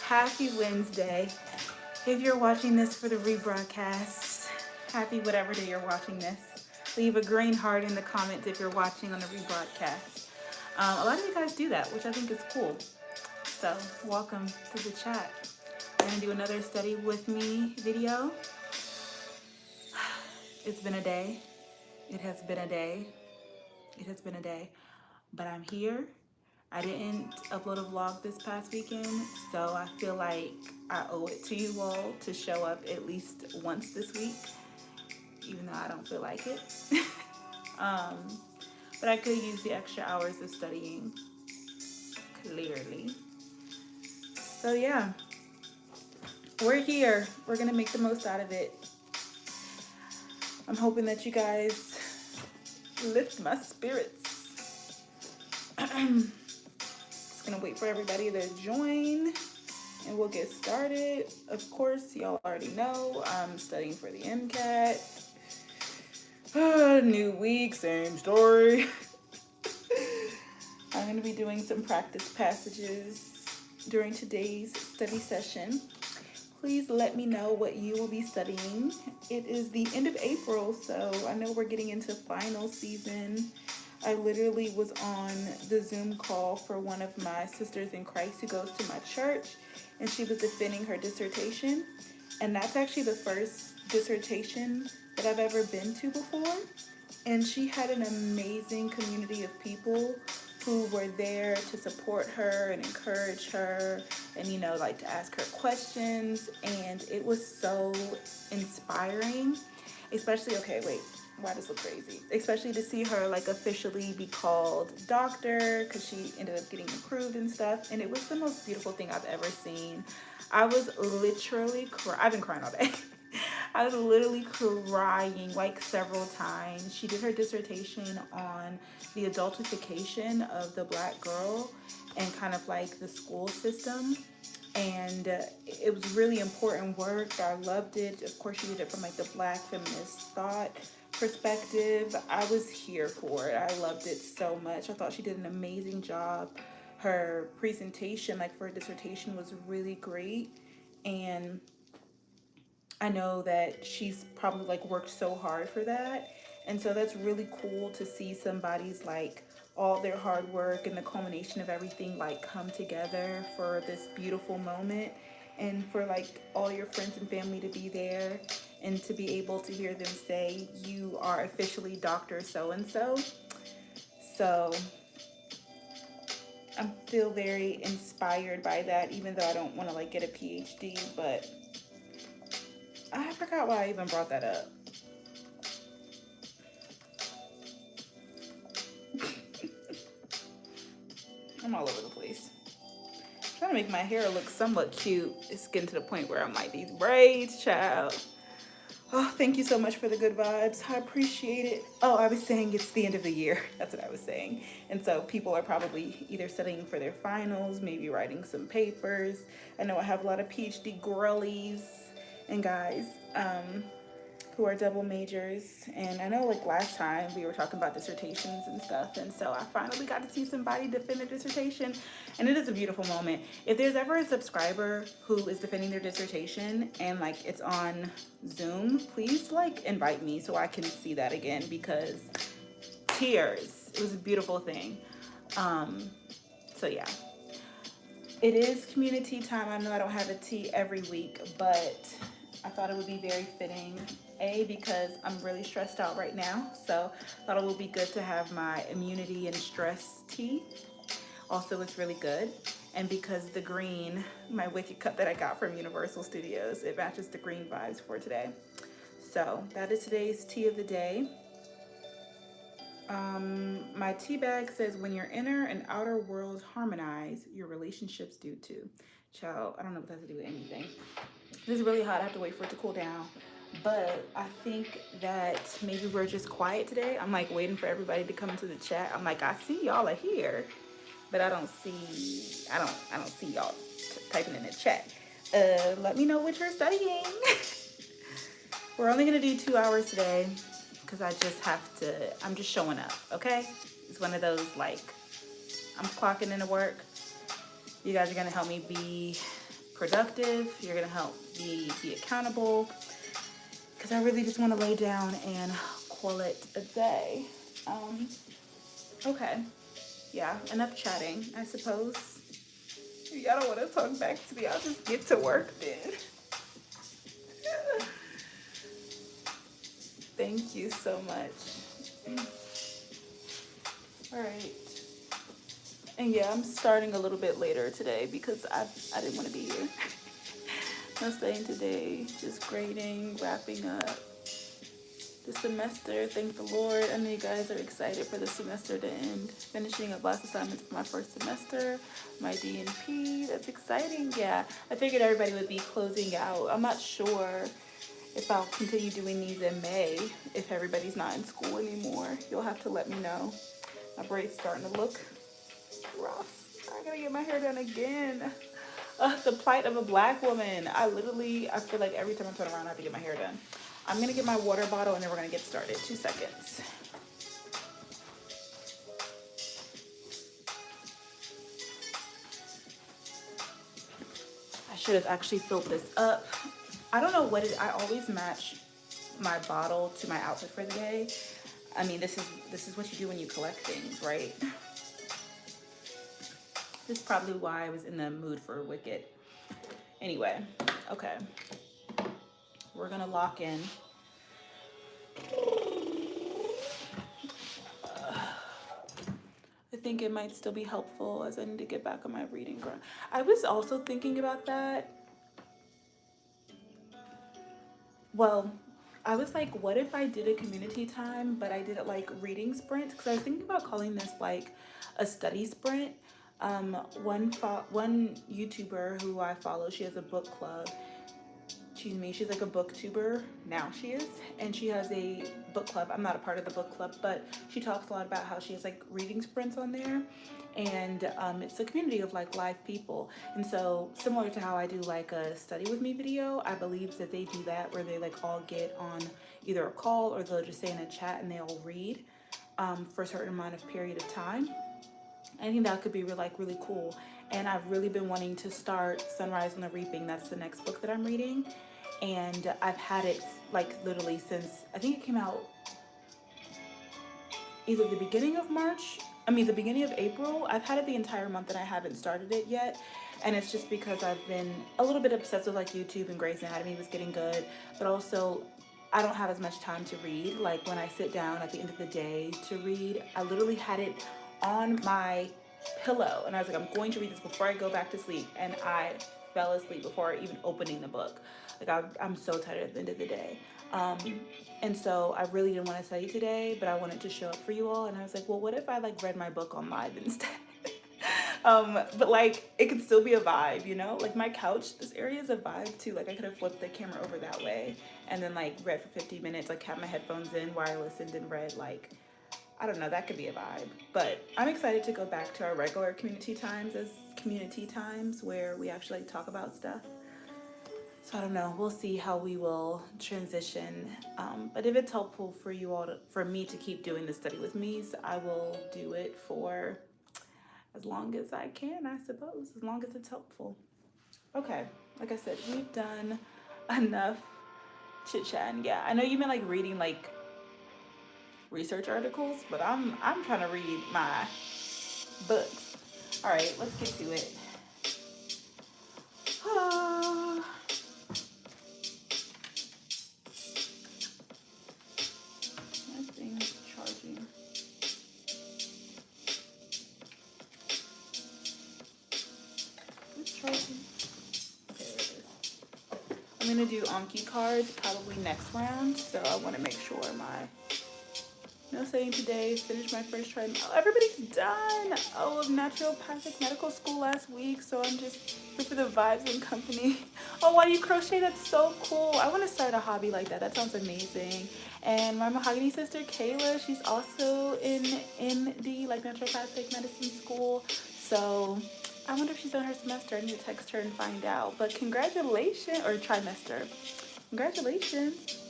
Happy Wednesday. If you're watching this for the rebroadcast, happy whatever day you're watching this. Leave a green heart in the comments if you're watching on the rebroadcast. A lot of you guys do that, which I think is cool. So, welcome to the chat. I'm going to do another study with me video. It's been a day. It has been a day. It has been a day. But I'm here. I didn't upload a vlog this past weekend, so I feel like I owe it to you all to show up at least once this week, even though I don't feel like it. But I could use the extra hours of studying, clearly. So yeah, we're here. We're gonna make the most out of it. I'm hoping that you guys lift my spirits. Just gonna wait for everybody to join and we'll get started. Of course, y'all already know I'm studying for the MCAT. New week, same story. I'm gonna be doing some practice passages during today's study session. Please let me know what you will be studying. It is the end of April, so I know we're getting into final season. I literally was on the Zoom call for one of my sisters in Christ who goes to my church, and she was defending her dissertation. And that's actually the first dissertation that I've ever been to before. And she had an amazing community of people who were there to support her and encourage her and, you know, like to ask her questions. And it was so inspiring, especially, okay, wait, why does this look crazy? Especially to see her like officially be called doctor, because she ended up getting approved and stuff. And it was the most beautiful thing I've ever seen. I was literally I've been crying all day. I was literally crying like several times. She did her dissertation on the adultification of the Black girl and kind of like the school system. And it was really important work. I loved it. Of course, she did it from like the Black feminist thought perspective. I was here for it. I loved it so much. I thought she did an amazing job. Her presentation, like for her dissertation, was really great. And I know that she's probably like worked so hard for that. And so that's really cool to see somebody's like all their hard work and the culmination of everything like come together for this beautiful moment, and for like all your friends and family to be there and to be able to hear them say you are officially Dr. So-and-so. So I feel very inspired by that, even though I don't want to like get a PhD, but I forgot why I even brought that up. I'm all over the place. I'm trying to make my hair look somewhat cute. It's getting to the point where I'm like, these braids, child. Oh, thank you so much for the good vibes. I appreciate it. Oh, I was saying it's the end of the year. That's what I was saying. And so people are probably either studying for their finals, maybe writing some papers. I know I have a lot of PhD girlies and guys who are double majors. And I know like last time we were talking about dissertations and stuff. And so I finally got to see somebody defend a dissertation. And it is a beautiful moment. If there's ever a subscriber who is defending their dissertation and like it's on Zoom, please like invite me so I can see that again, because tears. It was a beautiful thing. So yeah. It is community time. I know I don't have a tea every week, but I thought it would be very fitting. Because I'm really stressed out right now, so I thought it would be good to have my immunity and stress tea. Also, it's really good. And because the green, my Wicked cup that I got from Universal Studios, it matches the green vibes for today. So that is today's tea of the day. My tea bag says, when your inner and outer worlds harmonize, your relationships do too. Child, I don't know what that has to do with anything. This is really hot. I have to wait for it to cool down. But I think that maybe we're just quiet today. I'm like waiting for everybody to come into the chat. I'm like, I see y'all are here, but I don't see y'all typing in the chat. Let me know what you're studying. We're only gonna do 2 hours today because I'm just showing up, okay? It's one of those like, I'm clocking into work. You guys are gonna help me be productive. You're gonna help me be accountable. Because I really just want to lay down and call it a day. Okay. Yeah, enough chatting, I suppose. If y'all don't want to talk back to me, I'll just get to work then. Thank you so much. All right. And yeah, I'm starting a little bit later today because I didn't want to be here. No studying today, just grading, wrapping up the semester. Thank the Lord. I know you guys are excited for the semester to end. Finishing up last assignments for my first semester, my D&P. That's exciting. Yeah, I figured everybody would be closing out. I'm not sure if I'll continue doing these in May if everybody's not in school anymore. You'll have to let me know. My braid's starting to look rough. I gotta get my hair done again. The plight of a black woman. I feel like every time I turn around I have to get my hair done. I'm gonna get my water bottle and then we're gonna get started. 2 seconds. I should have actually filled this up. I don't know what it is. I always match my bottle to my outfit for the day. I mean, this is what you do when you collect things, right? This is probably why I was in the mood for Wicked. Anyway, okay. We're gonna lock in. I think it might still be helpful as I need to get back on my reading grind. I was also thinking about that. Well, I was like, what if I did a community time, but I did it like reading sprints? Because I was thinking about calling this like a study sprint. One YouTuber who I follow, she has a book club. She's like a booktuber now, she is, and she has a book club. I'm not a part of the book club, but she talks a lot about how she has like reading sprints on there, and it's a community of like live people. And so similar to how I do like a study with me video, I believe that they do that where they like all get on either a call or they'll just stay in a chat and they'll read for a certain amount of period of time. I think that could be really cool. And I've really been wanting to start Sunrise on the Reaping. That's the next book that I'm reading. And I've had it like literally since, I think it came out either the beginning of April. I've had it the entire month and I haven't started it yet. And it's just because I've been a little bit obsessed with like YouTube and Grey's Anatomy was getting good. But also I don't have as much time to read. Like when I sit down at the end of the day to read, I literally had it on my pillow and I was like, I'm going to read this before I go back to sleep, and I fell asleep before even opening the book. Like I'm so tired at the end of the day, and so I really didn't want to study today, but I wanted to show up for you all, and I was like, well, what if I like read my book on live instead? But like it could still be a vibe, you know, like my couch, this area is a vibe too. Like I could have flipped the camera over that way and then like read for 50 minutes, like had my headphones in while I listened and read. Like I don't know, that could be a vibe. But I'm excited to go back to our regular community times as community times where we actually like, talk about stuff. So I don't know, we'll see how we will transition. But if it's helpful for you all, for me to keep doing the study with me's, I will do it for as long as I can, I suppose, as long as it's helpful. Okay, like I said, we've done enough chit chat. And yeah, I know you've been like reading like research articles, but I'm trying to read my books. All right, let's get to it. That thing's charging. It's charging. There it is. I'm gonna do Anki cards probably next round, so I want to make sure my no studying today, finished my first try. Oh, everybody's done. Oh, of naturopathic medical school last week, so I'm just here for the vibes and company. Oh, why you crochet? That's so cool. I want to start a hobby like that. That sounds amazing. And my mahogany sister Kayla, she's also in the like naturopathic medicine school. So I wonder if she's done her semester. I need to text her and find out. But congratulations, or trimester. Congratulations.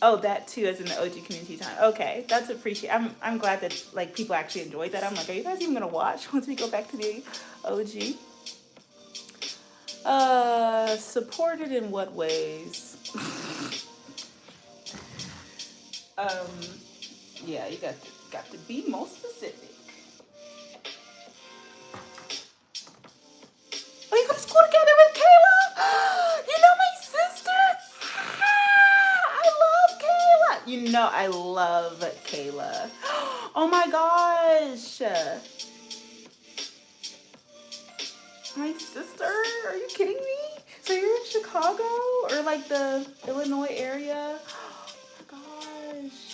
Oh, that too, as in the OG community time. Okay, that's appreciated. I'm glad that like people actually enjoyed that. I'm like, are you guys even gonna watch once we go back to the OG? Supported in what ways? um, yeah, you got to be more specific. Oh, you go to school together with Kayla? You know my sister? I love Kayla. You know I love Kayla. Oh my gosh. My sister? Are you kidding me? So you're in Chicago or like the Illinois area? Oh my gosh.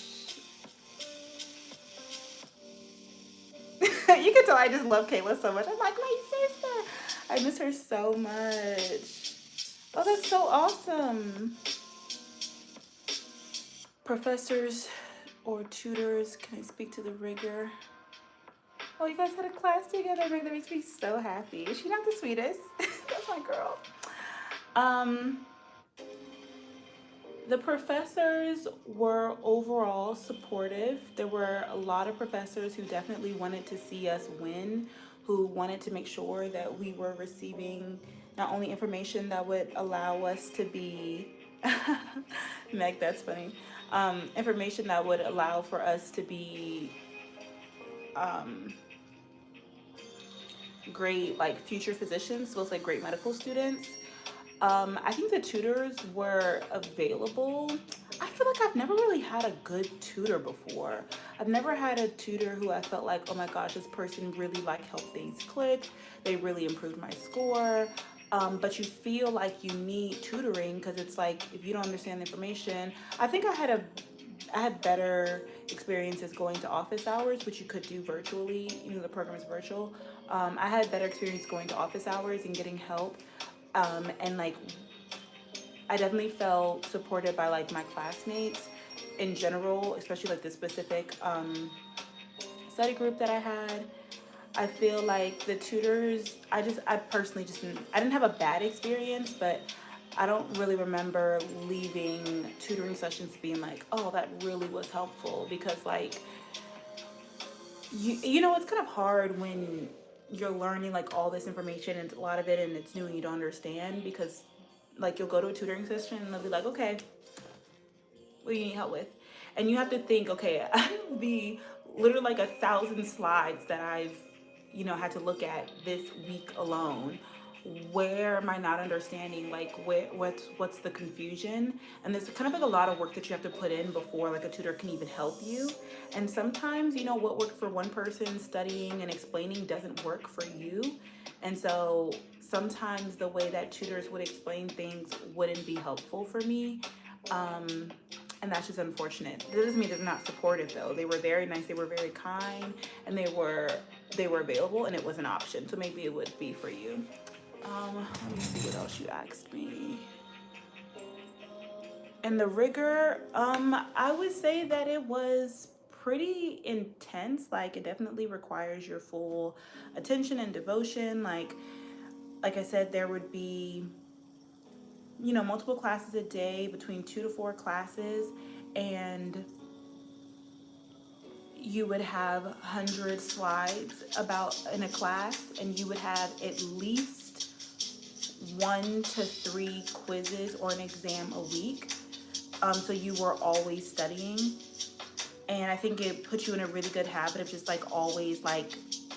You can tell I just love Kayla so much. I'm like, my sister. I miss her so much. Oh, that's so awesome. Professors or tutors, can I speak to the rigor? Oh, you guys had a class together. That makes me so happy. Is she not the sweetest? That's my girl. The professors were overall supportive. There were a lot of professors who definitely wanted to see us win, who wanted to make sure that we were receiving not only information that would allow us to be, Meg, that's funny, information that would allow for us to be great, like future physicians, supposed like great medical students. I think the tutors were available. I feel like I've never really had a good tutor before. I've never had a tutor who I felt like, oh my gosh, this person really like helped things click. They really improved my score. But you feel like you need tutoring because it's like if you don't understand the information. I think I had better experiences going to office hours, which you could do virtually. You know, the program is virtual. I had better experience going to office hours and getting help. And like, I definitely felt supported by like my classmates in general, especially like the specific study group that I had. I feel like the tutors, I personally just I didn't have a bad experience, but I don't really remember leaving tutoring sessions being like, oh, that really was helpful, because like, you know, it's kind of hard when you're learning like all this information and a lot of it and it's new and you don't understand, because like you'll go to a tutoring session and they'll be like, okay, what do you need help with? And you have to think, okay, out of the literally like 1,000 slides that I've, you know, had to look at this week alone, where am I not understanding? Like, what's the confusion? And there's kind of like a lot of work that you have to put in before like a tutor can even help you. And sometimes, you know, what worked for one person studying and explaining doesn't work for you. And so sometimes the way that tutors would explain things wouldn't be helpful for me. And that's just unfortunate. That doesn't mean they're not supportive though. They were very nice, they were very kind, and they were available, and it was an option. So maybe it would be for you. Let me see what else you asked me. And the rigor, I would say that it was pretty intense. Like, it definitely requires your full attention and devotion. Like I said, there would be, you know, multiple classes a day, between 2 to 4 classes, and you would have 100 slides about in a class, and you would have at least 1 to 3 quizzes or an exam a week. So you were always studying, and I think it put you in a really good habit of just like always like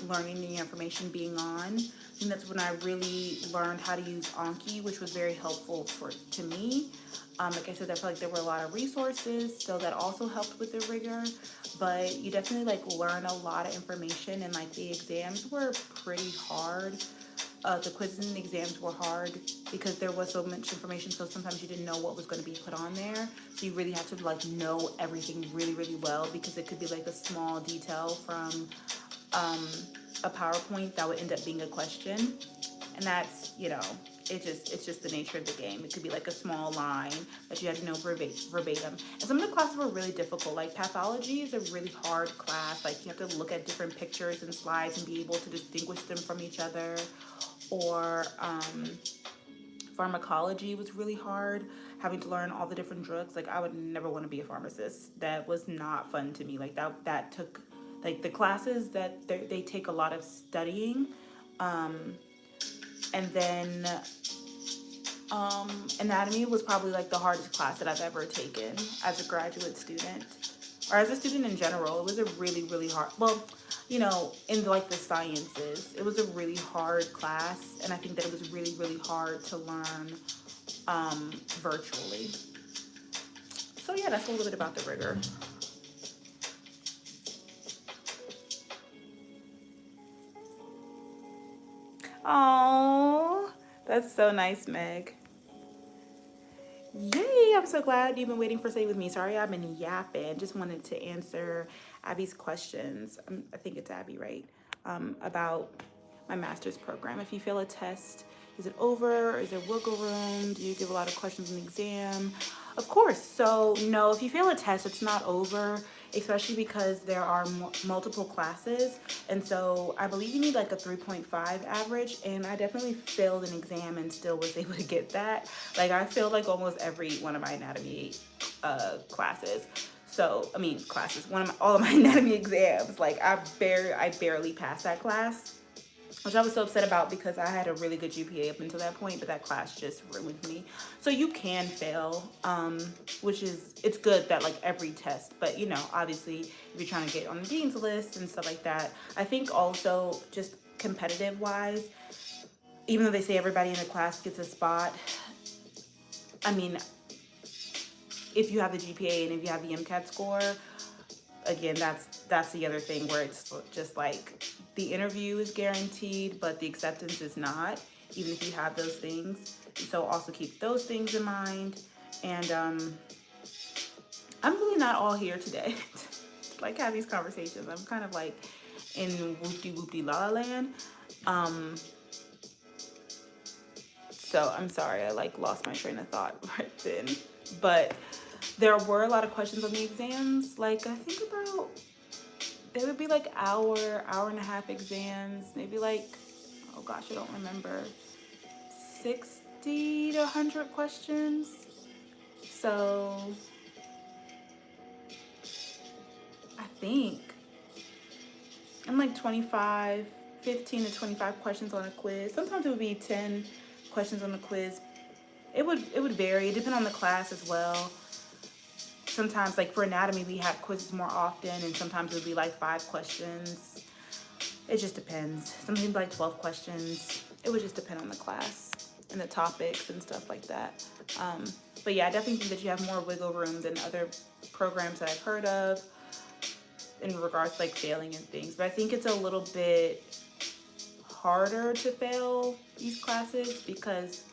learning the information, being on. I think that's when I really learned how to use Anki, which was very helpful to me. Like I said, I feel like there were a lot of resources, so that also helped with the rigor. But you definitely like learn a lot of information, and like the exams were pretty hard. The quizzes and the exams were hard because there was so much information, so sometimes you didn't know what was going to be put on there. So you really have to like know everything really, really well, because it could be like a small detail from a PowerPoint that would end up being a question. And that's, you know, it's just the nature of the game. It could be like a small line that you had to know verbatim. And some of the classes were really difficult. Like pathology is a really hard class. Like you have to look at different pictures and slides and be able to distinguish them from each other. Or pharmacology was really hard, having to learn all the different drugs. Like I would never want to be a pharmacist. That was not fun to me. Like that took, like the classes that they take a lot of studying. And then Anatomy was probably like the hardest class that I've ever taken as a graduate student, or as a student in general. It was a really, really hard, well, you know, in like the sciences, it was a really hard class, and I think that it was really, really hard to learn virtually. So yeah, that's a little bit about the rigor. Oh, that's so nice, Meg. Yay, I'm so glad you've been waiting for Stay With Me. Sorry, I've been yapping. Just wanted to answer Abby's questions. I think it's Abby, right? About my master's program. If you fail a test, is it over? Is there wiggle room? Do you give a lot of questions in the exam? Of course. So no, if you fail a test, it's not over, especially because there are multiple classes. And so I believe you need like a 3.5 average. And I definitely failed an exam and still was able to get that. Like I failed like almost every one of my anatomy classes. So, I mean, classes, all of my anatomy exams, like I barely passed that class, which I was so upset about because I had a really good GPA up until that point, but that class just ruined me. So you can fail, which is, it's good that like every test, but you know, obviously if you're trying to get on the dean's list and stuff like that, I think also just competitive wise, even though they say everybody in the class gets a spot, I mean, if you have the GPA and if you have the MCAT score, again, that's the other thing where it's just like the interview is guaranteed, but the acceptance is not, even if you have those things. So also keep those things in mind. And I'm really not all here today to like have these conversations. I'm kind of like in whoopty la la land. So I'm sorry, I like lost my train of thought right then. But there were a lot of questions on the exams. Like I think about, there would be like hour and a half exams, maybe like, oh gosh, I don't remember, 60 to 100 questions. So I think I'm like 15 to 25 questions on a quiz. Sometimes it would be 10 questions on the quiz. It would vary. It depends on the class as well. Sometimes, like for anatomy, we have quizzes more often, and sometimes it would be like 5 questions. It just depends. Sometimes like 12 questions. It would just depend on the class and the topics and stuff like that. But yeah, I definitely think that you have more wiggle room than other programs that I've heard of in regards to like failing and things. But I think it's a little bit harder to fail these classes because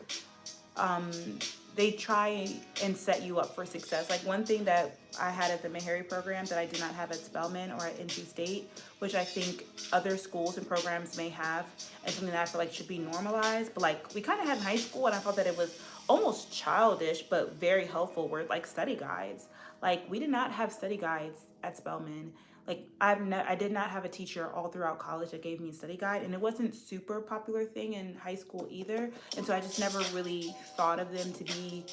they try and set you up for success. Like one thing that I had at the Meharry program that I did not have at Spelman or at NC State, which I think other schools and programs may have, and something that I feel like should be normalized, but like we kind of had in high school, and I thought that it was almost childish but very helpful, were like study guides. Like we did not have study guides at Spelman. Like I did not have a teacher all throughout college that gave me a study guide, and it wasn't super popular thing in high school either. And so I just never really thought of them to be,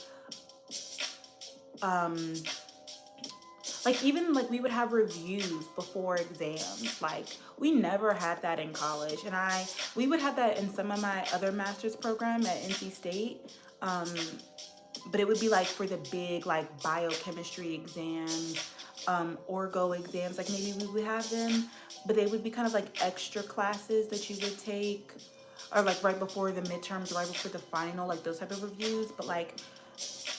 like even like we would have reviews before exams. Like we never had that in college, and we would have that in some of my other master's program at NC State. But it would be like for the big like biochemistry exams, orgo exams, like maybe we would have them, but they would be kind of like extra classes that you would take, or like right before the midterms, right before the final, like those type of reviews. But like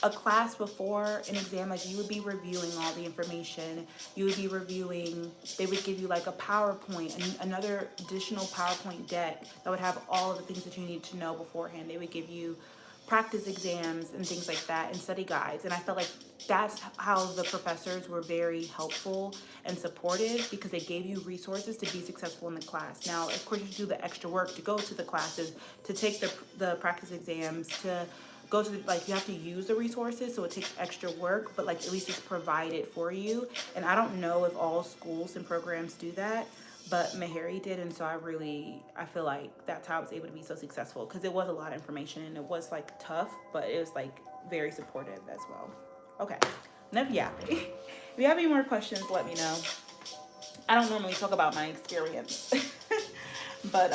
a class before an exam, like you would be reviewing all the information. You would be reviewing, they would give you like a PowerPoint, and another additional PowerPoint deck that would have all of the things that you need to know beforehand. They would give you practice exams and things like that and study guides. And I felt like that's how the professors were very helpful and supportive, because they gave you resources to be successful in the class. Now, of course, you do the extra work to go to the classes, to take the practice exams, to go to like you have to use the resources, so it takes extra work, but like at least it's provided for you. And I don't know if all schools and programs do that, but Meharry did, and so I feel like that's how I was able to be so successful, because it was a lot of information and it was like tough, but it was like very supportive as well. Okay, enough yapping. If you have any more questions, let me know. I don't normally talk about my experience, but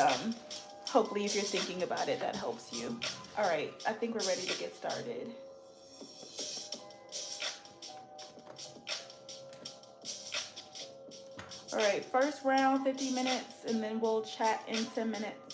hopefully if you're thinking about it, that helps you. All right, I think we're ready to get started. All right, first round, 50 minutes, and then we'll chat in 10 minutes.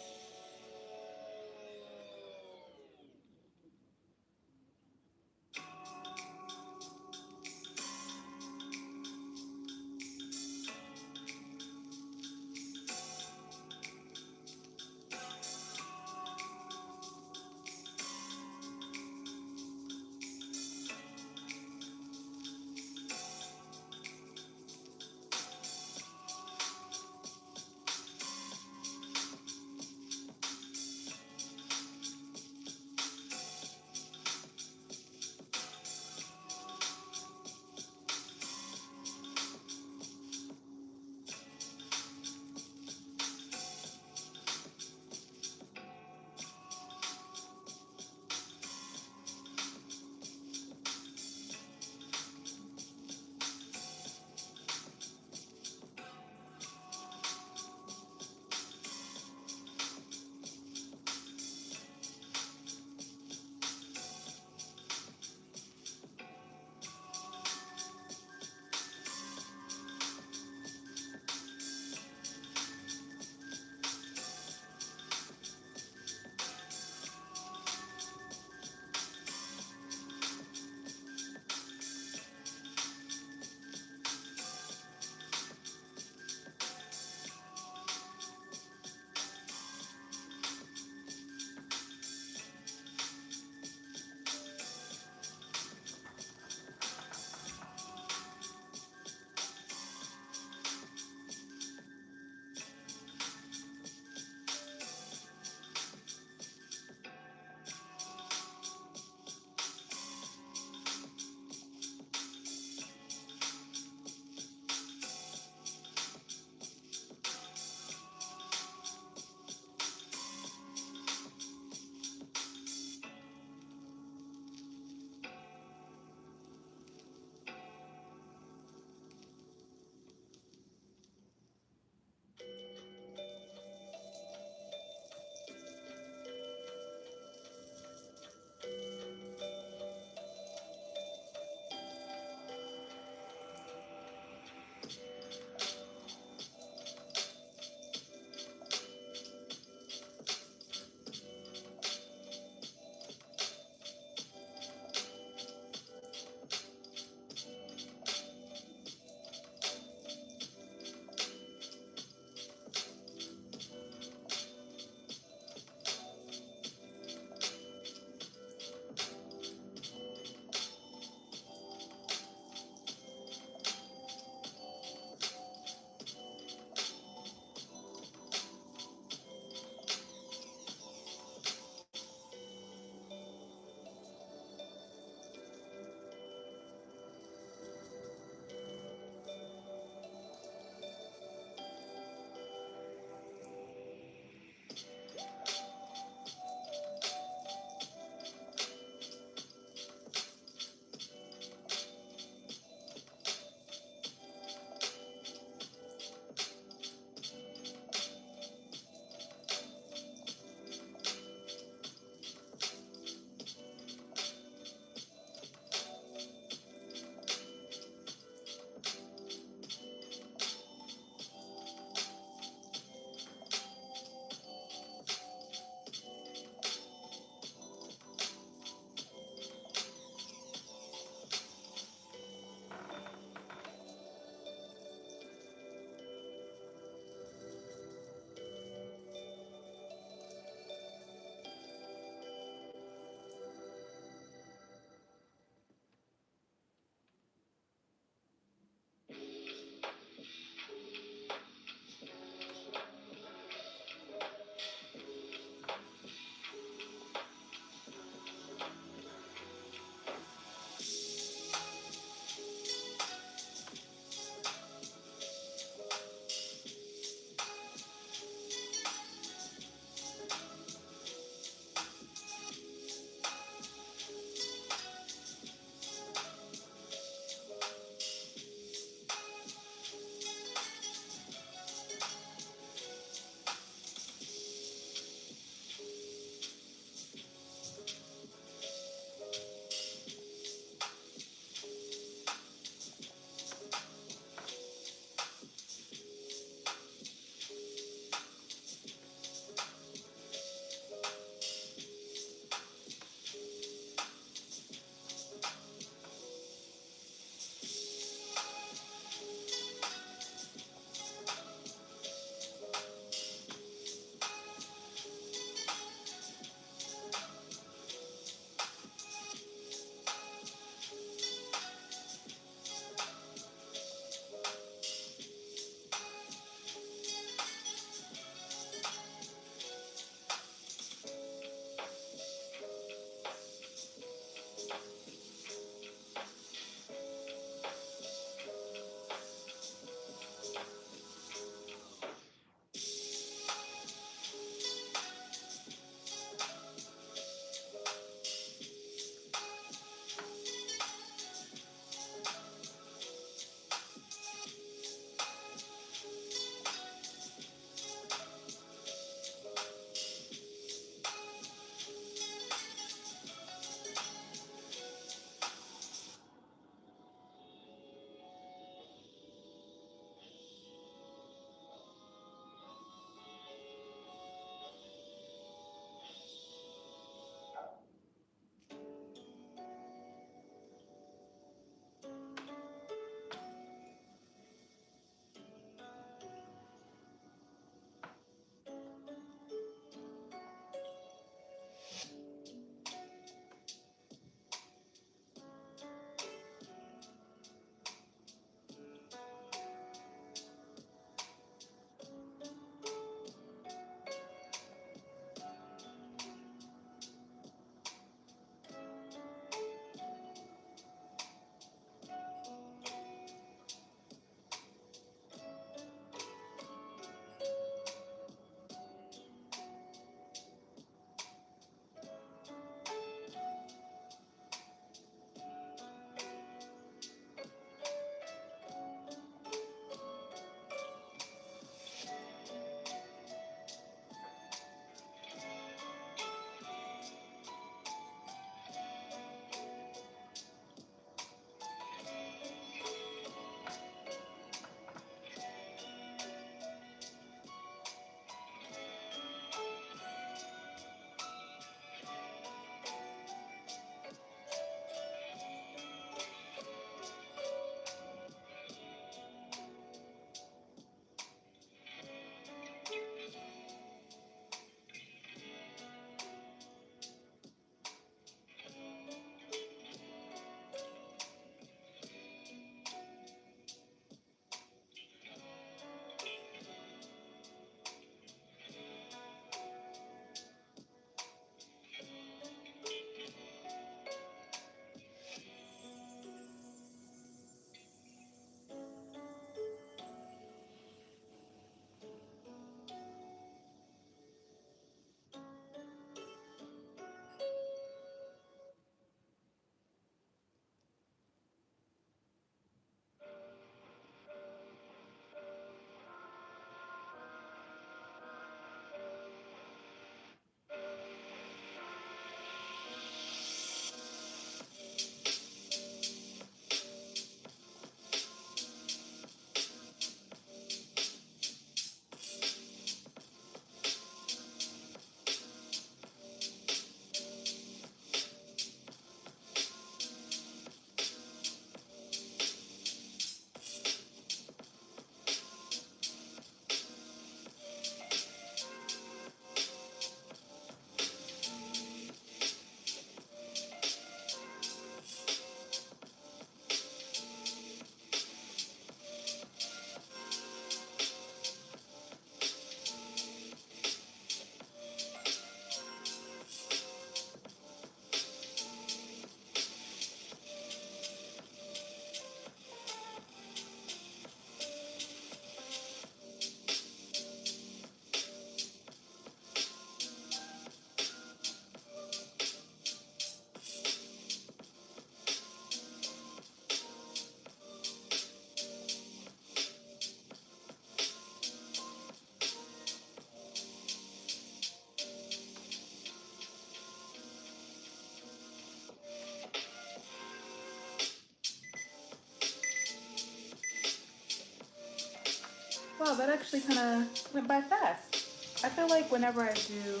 Wow, that actually kind of went by fast. I feel like whenever I do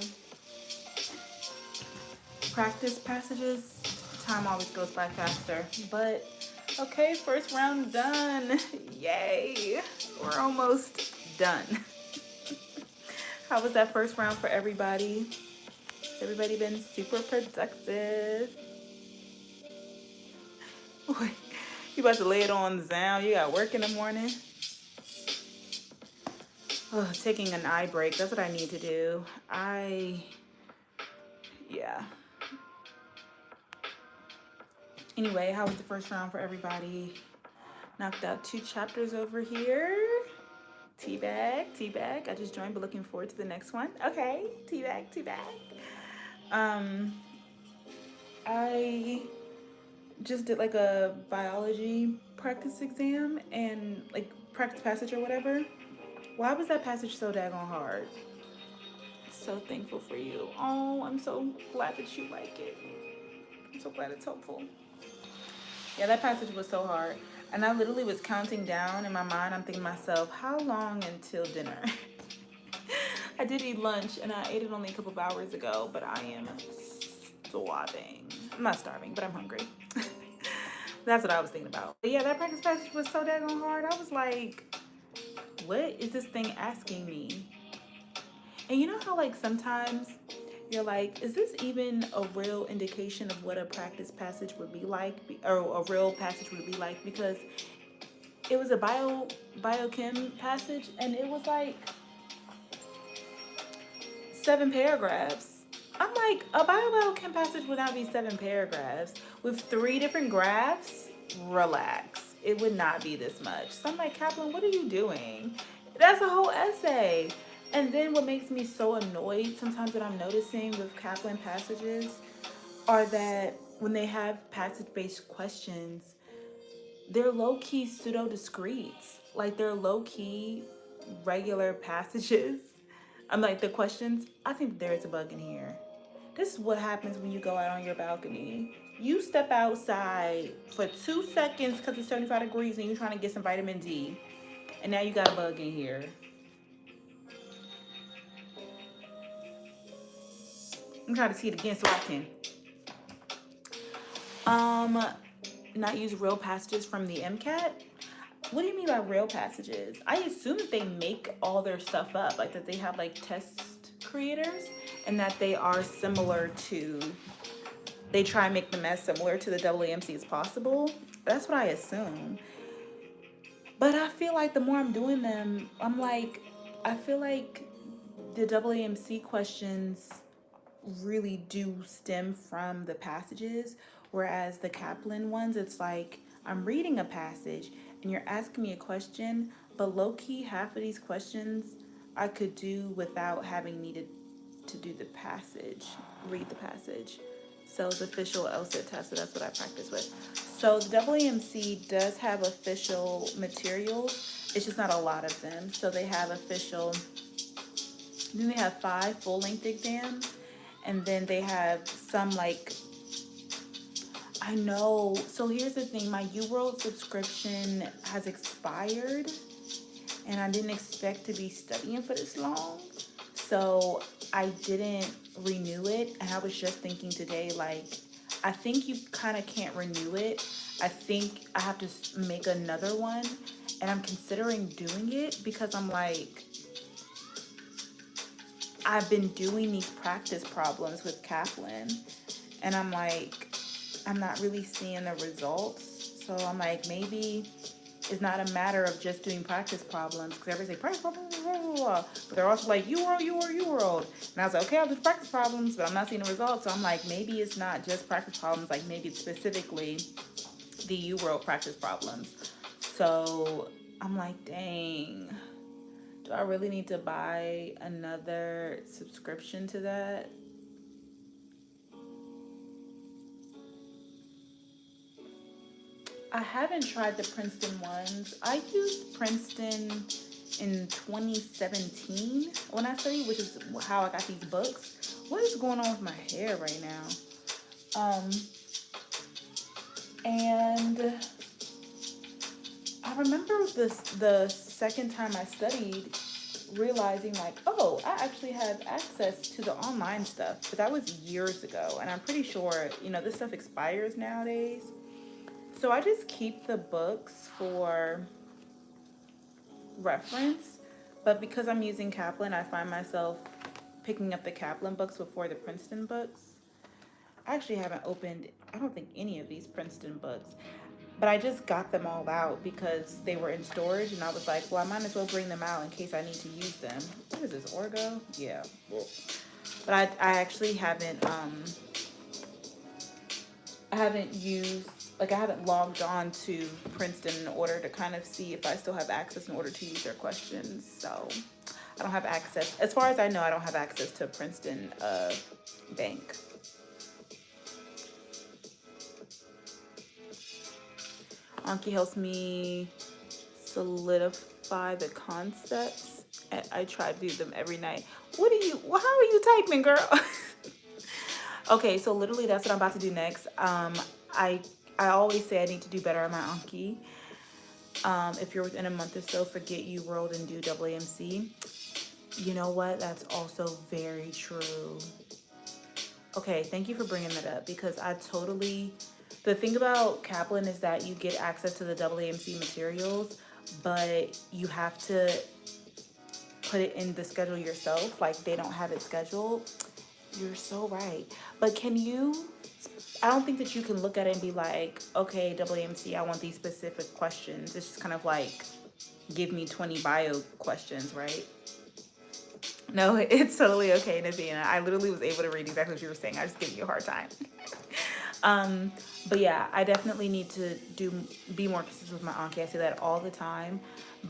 practice passages, time always goes by faster. But okay, first round done. Yay! We're almost done. How was that first round for everybody? Has everybody been super productive? Wait, you about to lay it on down? You got work in the morning? Oh, taking an eye break. That's what I need to do. Yeah. Anyway, how was the first round for everybody? Knocked out 2 chapters over here. Teabag, teabag. I just joined, but looking forward to the next one. Okay, teabag, teabag. I just did like a biology practice exam and like practice passage or whatever. Why was that passage so daggone hard? So thankful for you. Oh, I'm so glad that you like it. I'm so glad it's helpful. Yeah, that passage was so hard. And I literally was counting down in my mind. I'm thinking to myself, how long until dinner? I did eat lunch and I ate it only a couple of hours ago, but I am starving. I'm not starving, but I'm hungry. That's what I was thinking about. But yeah, that practice passage was so daggone hard. I was like, what is this thing asking me? And you know how like sometimes you're like, is this even a real indication of what a practice passage would be like, or a real passage would be like? Because it was a biochem passage, and it was like 7 paragraphs. I'm like, a biochem passage would not be 7 paragraphs with 3 different graphs. Relax, it would not be this much. So I'm like, Kaplan, what are you doing? That's a whole essay. And then what makes me so annoyed sometimes that I'm noticing with Kaplan passages are that when they have passage-based questions, they're low-key pseudo-discretes. Like they're low-key regular passages. I'm like, the questions, I think there's a bug in here. This is what happens when you go out on your balcony. You step outside for 2 seconds because it's 75 degrees and you're trying to get some vitamin D. And now you got a bug in here. I'm trying to see it again so I can not use real passages from the MCAT. What do you mean by real passages? I assume that they make all their stuff up, like that they have like test creators and that they are similar to, they try and make them as similar to the AAMC as possible. That's what I assume. But I feel like the more I'm doing them, I'm like, I feel like the AAMC questions really do stem from the passages, whereas the Kaplan ones, it's like I'm reading a passage and you're asking me a question, but low-key half of these questions I could do without having needed to do the passage, read the passage. So it's official LSAT test, so that's what I practice with. So the AAMC does have official materials, it's just not a lot of them. So they have official, then they have 5 full-length exams, and then they have some like, I know, so here's the thing, my UWorld subscription has expired and I didn't expect to be studying for this long. So I didn't renew it, and I was just thinking today, like, I think you kind of can't renew it. I think I have to make another one, and I'm considering doing it because I'm like, I've been doing these practice problems with Kaplan, and I'm like, I'm not really seeing the results. So I'm like, maybe it's not a matter of just doing practice problems, because everybody say practice problems, blah, blah, blah. But they're also like, UWorld. And I was like, okay, I'll do practice problems, but I'm not seeing the results. So I'm like, maybe it's not just practice problems, like maybe it's specifically the UWorld practice problems. So I'm like, dang. Do I really need to buy another subscription to that? I haven't tried the Princeton ones. I used Princeton in 2017 when I studied, which is how I got these books. What is going on with my hair right now? And I remember the second time I studied realizing like, oh, I actually have access to the online stuff, but that was years ago, and I'm pretty sure, this stuff expires nowadays. So I just keep the books for reference, but because I'm using Kaplan, I find myself picking up the Kaplan books before the Princeton books. I actually haven't opened, I don't think, any of these Princeton books, but I just got them all out because they were in storage, and I was like, well, I might as well bring them out in case I need to use them. What is this, Orgo? Yeah. But I actually I haven't used, like, I haven't logged on to Princeton in order to kind of see if I still have access in order to use their questions. So I don't have access. As far as I know, I don't have access to Princeton bank. Anki helps me solidify the concepts. I try to do them every night. How are you typing, girl? Okay, so literally that's what I'm about to do next. I always say I need to do better at my Anki. If you're within a month or so, forget you rolled and do AAMC. You know what? That's also very true. Okay, thank you for bringing that up, because the thing about Kaplan is that you get access to the AAMC materials, but you have to put it in the schedule yourself. Like, they don't have it scheduled. You're so right. But I don't think that you can look at it and be like, okay, AAMC, I want these specific questions. It's just kind of like, give me 20 bio questions, right? No, it's totally okay, Navina. I literally was able to read exactly what you were saying. I was just giving you a hard time. But yeah, I definitely need to be more consistent with my Anki. I say that all the time,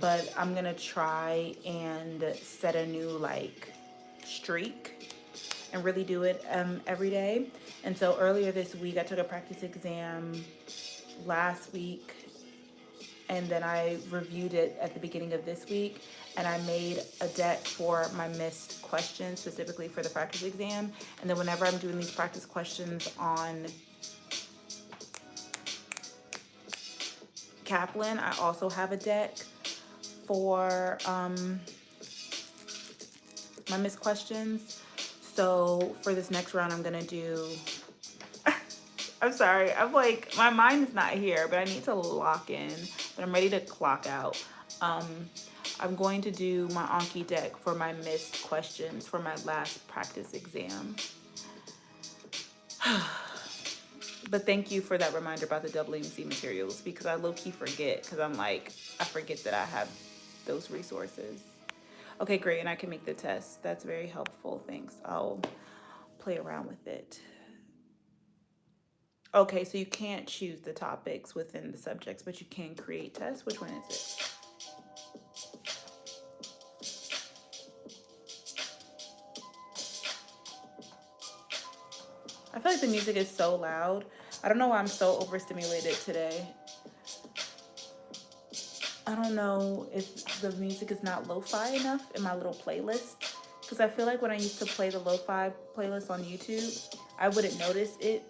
but I'm gonna try and set a new like streak and really do it every day. And so earlier this week, I took a practice exam last week, and then I reviewed it at the beginning of this week, and I made a deck for my missed questions specifically for the practice exam. And then whenever I'm doing these practice questions on Kaplan, I also have a deck for my missed questions. So for this next round, I'm gonna do I'm sorry, I'm like, my mind is not here, but I need to lock in, but I'm ready to clock out. I'm going to do my Anki deck for my missed questions for my last practice exam. But thank you for that reminder about the AAMC materials, because I low-key forget, because I forget that I have those resources. Okay, great, and I can make the test. That's very helpful, thanks. I'll play around with it. Okay, so you can't choose the topics within the subjects, but you can create tests. Which one is it? I feel like the music is so loud. I don't know why I'm so overstimulated today. I don't know if the music is not lo-fi enough in my little playlist, because I feel like when I used to play the lo-fi playlist on YouTube, I wouldn't notice it.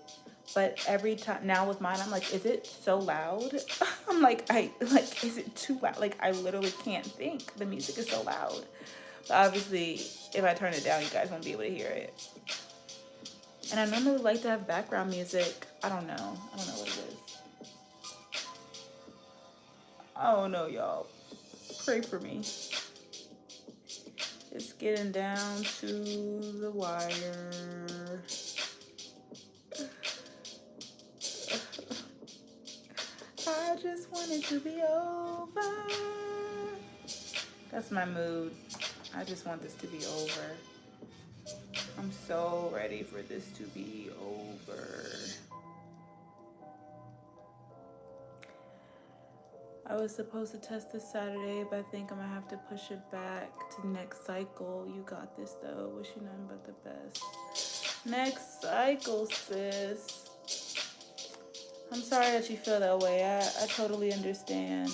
But every time now with mine, I'm like, is it so loud? I'm like, is it too loud? Like, I literally can't think. The music is so loud. But obviously, if I turn it down, you guys won't be able to hear it. And I normally like to have background music. I don't know what it is. Oh no, y'all. Pray for me. It's getting down to the wire. I just want it to be over. That's my mood. I just want this to be over. I'm so ready for this to be over. I was supposed to test this Saturday, but I think I'm gonna have to push it back to next cycle. You got this though. Wish you nothing but the best. Next cycle, sis. I'm sorry that you feel that way. I totally understand.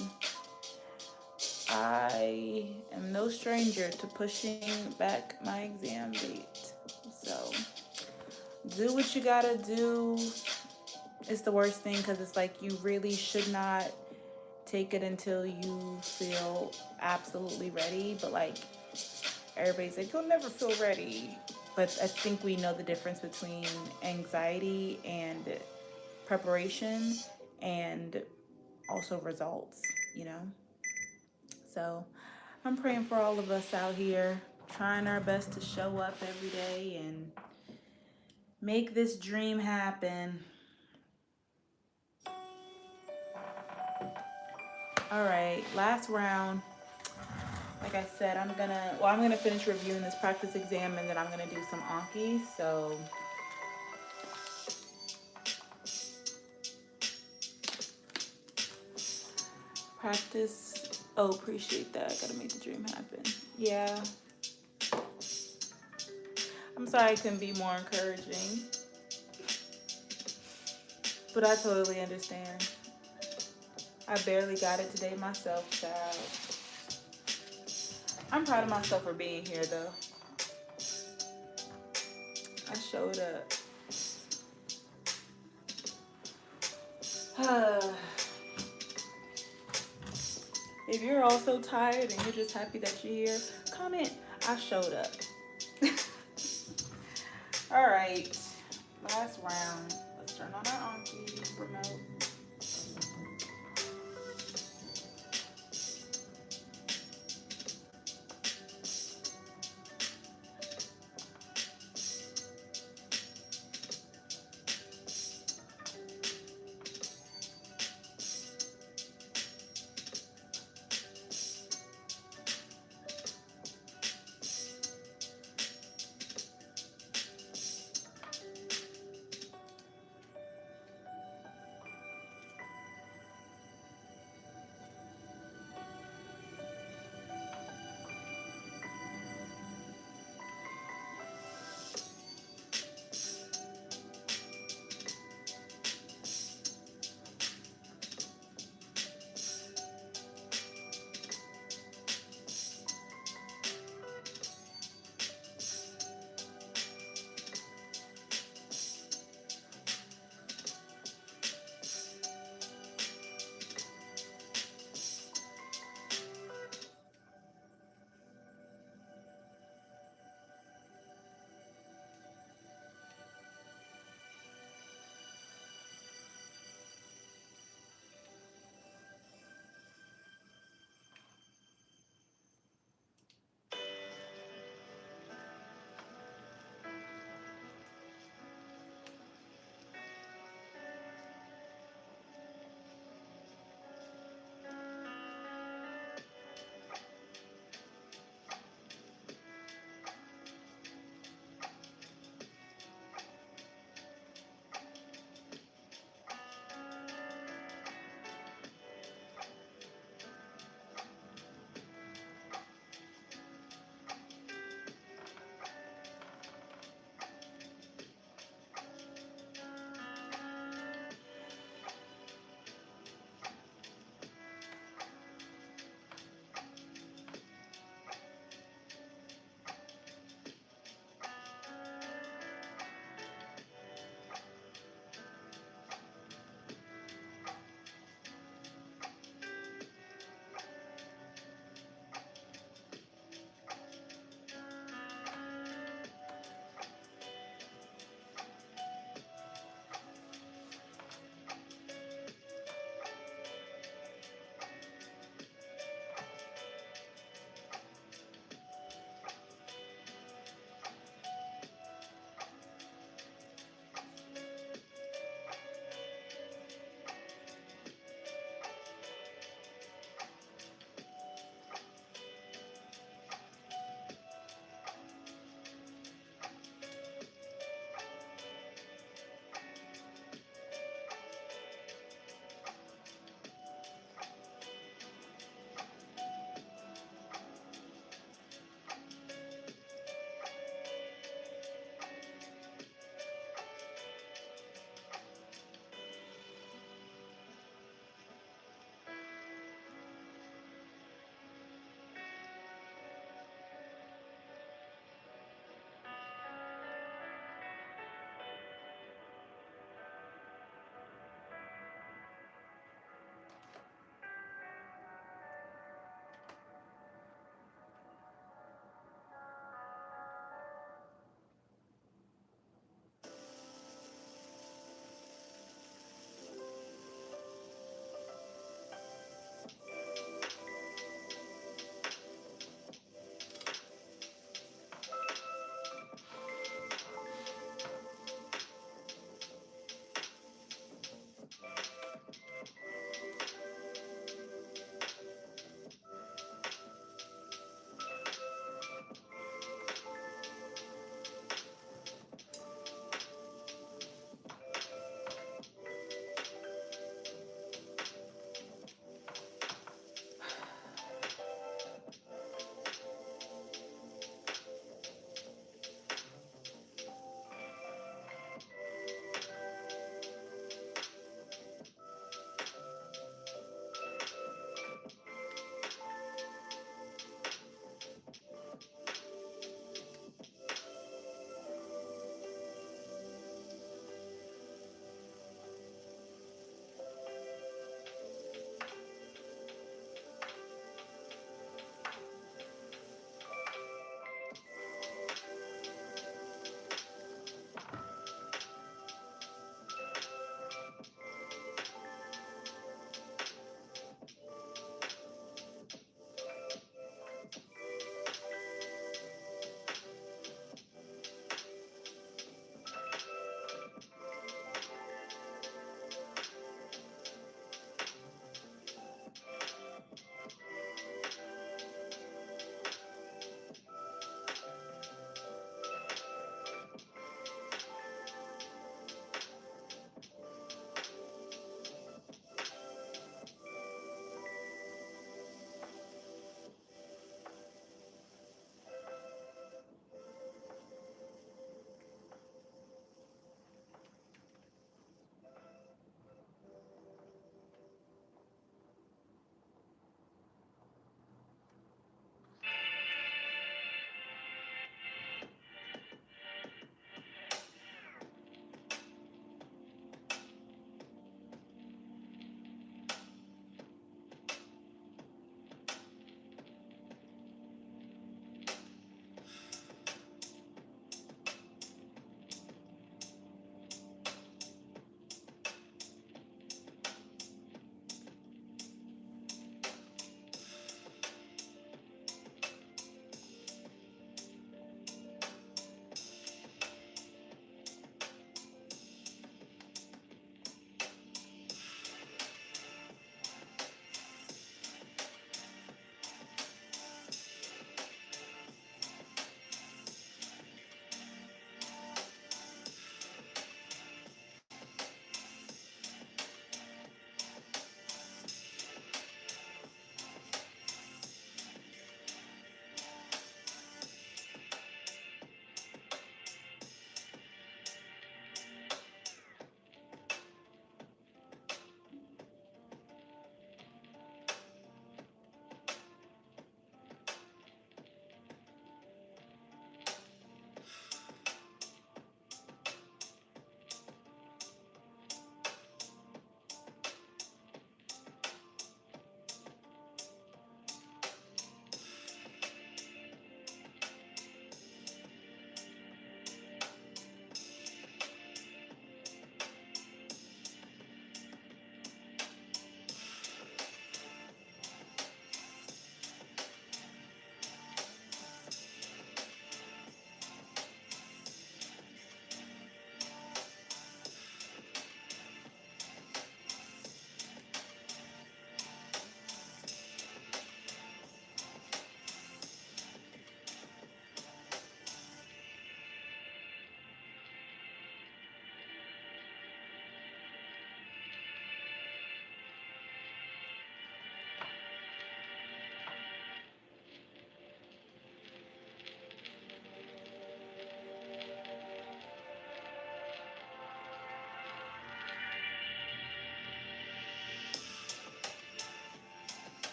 I am no stranger to pushing back my exam date. So do what you gotta do. It's the worst thing, because it's like you really should not take it until you feel absolutely ready. But like everybody's like, you'll never feel ready. But I think we know the difference between anxiety and preparation and also results, you know? So I'm praying for all of us out here, trying our best to show up every day and make this dream happen. All right, last round. Like I said, I'm gonna finish reviewing this practice exam and then I'm gonna do some Anki. So practice. Oh, appreciate that. Gotta make the dream happen. Yeah. I'm sorry I couldn't be more encouraging, but I totally understand. I barely got it today myself, child. I'm proud of myself for being here, though. I showed up. If you're also tired and you're just happy that you're here, comment, I showed up. All right, last round. Let's turn on our Anki remote.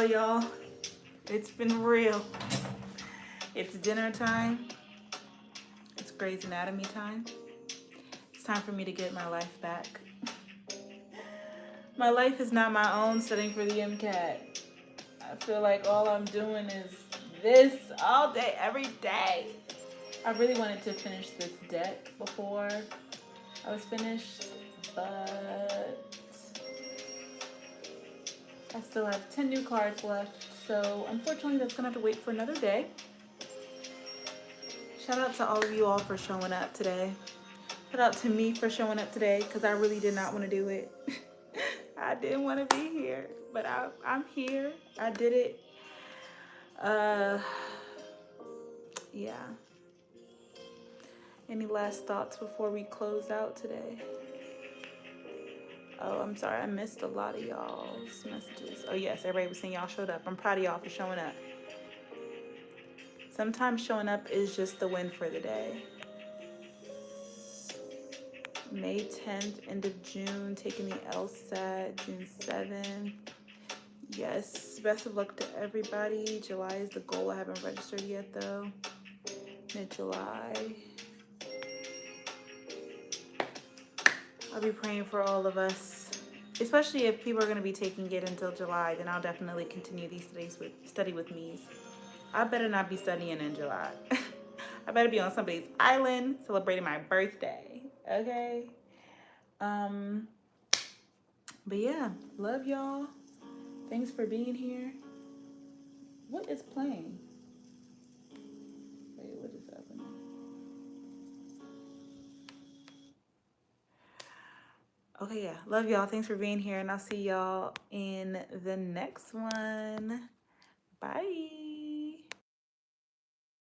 tell y'all, it's been real. It's dinner time. It's Grey's Anatomy time. It's time for me to get my life back. My life is not my own studying for the MCAT. I feel like all I'm doing is this all day, every day. I really wanted to finish this deck before I was finished, but I still have 10 new cards left, so unfortunately that's gonna have to wait for another day. Shout out to all of you all for showing up today. Shout out to me for showing up today, because I really did not want to do it. I didn't want to be here, but I'm here. I did it. Yeah. Any last thoughts before we close out today? Oh, I'm sorry. I missed a lot of y'all's messages. Oh, yes. Everybody was saying y'all showed up. I'm proud of y'all for showing up. Sometimes showing up is just the win for the day. May 10th, end of June, taking the LSAT, June 7th. Yes, best of luck to everybody. July is the goal. I haven't registered yet, though. Mid-July. I'll be praying for all of us, especially if people are going to be taking it until July. Then I'll definitely continue these study with me's. I better not be studying in July. I better be on somebody's island celebrating my birthday. Okay? But yeah, love y'all. Thanks for being here. What is playing? Wait, what is happening? Okay, yeah. Love y'all. Thanks for being here, and I'll see y'all in the next one. Bye.